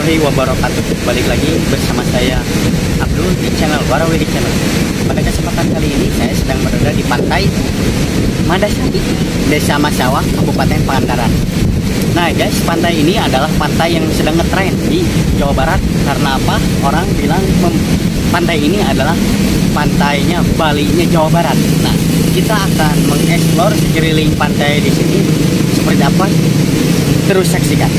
warahmatullahi wabarakatuh. Balik lagi bersama saya Abdul di channel Warawiri Channel. Pada kesempatan kali ini saya sedang berada di pantai Madasati, Desa Masawah, Kabupaten Pangandaran. Nah guys, pantai ini adalah pantai yang sedang ngetren di Jawa Barat. Karena apa? Orang bilang pantai ini adalah pantainya Balinya Jawa Barat. Nah, kita akan mengeksplor sekeliling pantai di sini. Seperti apa? Terus saksikan.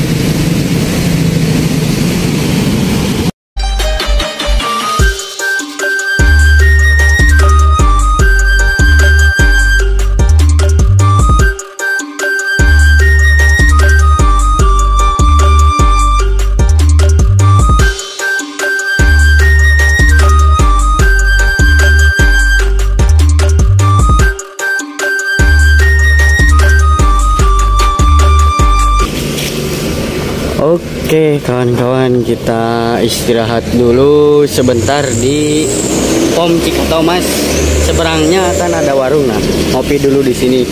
Oke kawan-kawan, kita istirahat dulu sebentar di Pom Cikatomas. Seberangnya kan ada warung, nah ngopi dulu di sini.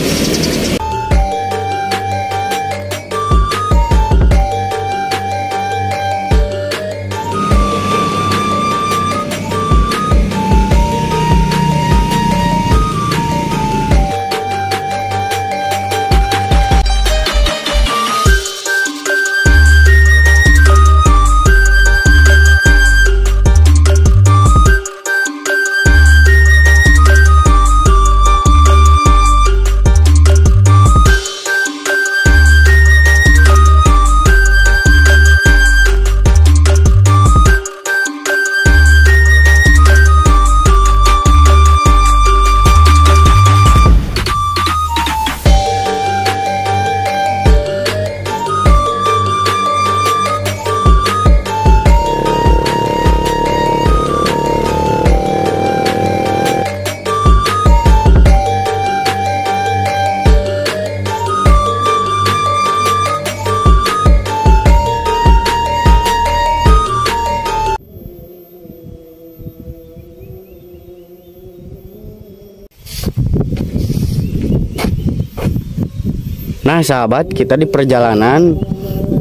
Nah sahabat, kita di perjalanan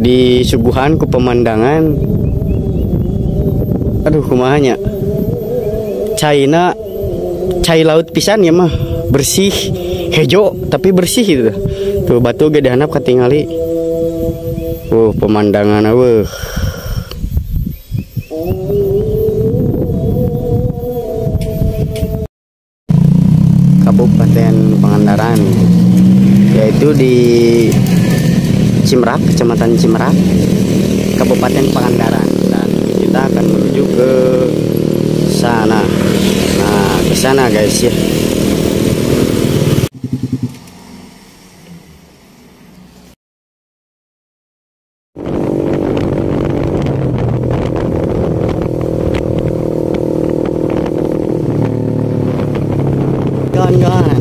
disuguhan ku pemandangan. Aduh kumahanya cai laut pisan ya mah, bersih hejo tapi bersih gitu. Tuh batu gede handap katingali. Pemandangan eueuh. Kabupaten Pangandaran, yaitu di Cimerak, Kecamatan Cimerak, Kabupaten Pangandaran. Dan kita akan menuju ke sana. Nah, ke sana guys ya. Kawan-kawan,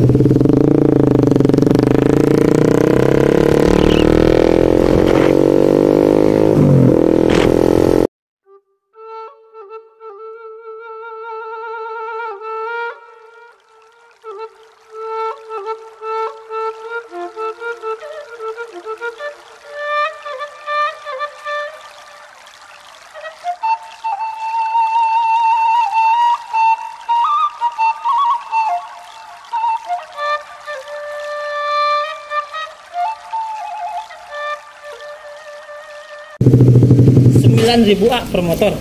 Rp9.000 per motor.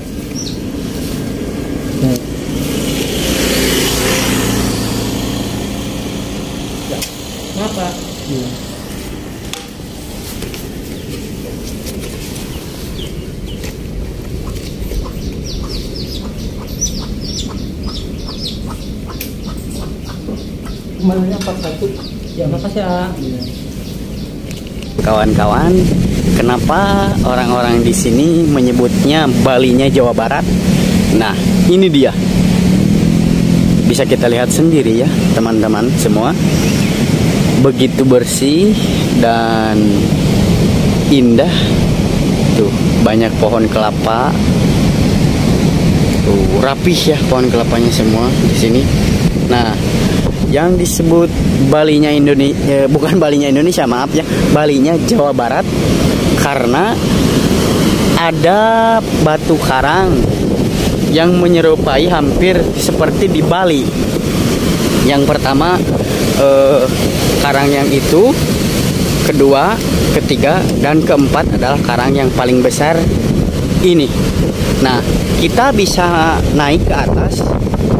Kenapa? Kemarinnya 41. Ya makasih ya. Kawan-kawan, kenapa orang-orang di sini menyebutnya Balinya Jawa Barat? Nah, ini dia. Bisa kita lihat sendiri ya, teman-teman semua. Begitu bersih dan indah. Tuh, banyak pohon kelapa. Tuh, rapih ya pohon kelapanya semua di sini. Nah, yang disebut Balinya Indonesia, bukan Balinya Indonesia, maaf ya, Balinya Jawa Barat, karena ada batu karang yang menyerupai hampir seperti di Bali. Yang pertama karang yang itu, kedua, ketiga, dan keempat adalah karang yang paling besar ini. Nah, kita bisa naik ke atas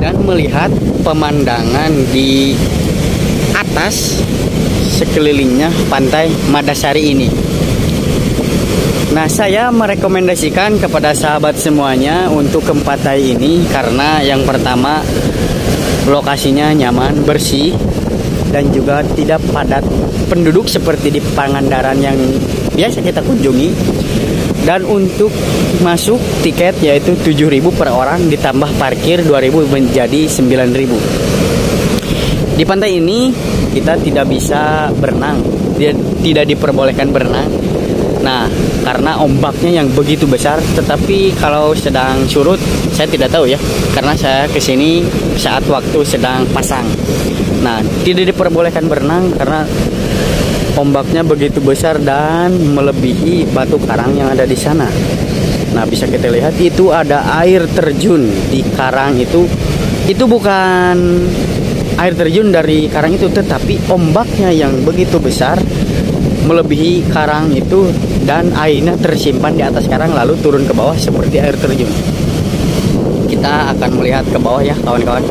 dan melihat pemandangan di atas sekelilingnya pantai Madasari ini. Nah, saya merekomendasikan kepada sahabat semuanya untuk ke pantai ini karena yang pertama lokasinya nyaman, bersih, dan juga tidak padat penduduk seperti di Pangandaran yang biasa kita kunjungi. Dan untuk masuk tiket yaitu 7.000 per orang ditambah parkir 2.000 menjadi 9.000. Di pantai ini kita tidak bisa berenang, tidak diperbolehkan berenang. Nah, karena ombaknya yang begitu besar, tetapi kalau sedang surut saya tidak tahu ya, karena saya kesini saat waktu sedang pasang. Nah, tidak diperbolehkan berenang karena ombaknya begitu besar dan melebihi batu karang yang ada di sana. Nah, bisa kita lihat itu ada air terjun di karang itu. Itu bukan air terjun dari karang itu, tetapi ombaknya yang begitu besar melebihi karang itu dan airnya tersimpan di atas karang lalu turun ke bawah seperti air terjun. Kita akan melihat ke bawah ya kawan-kawan.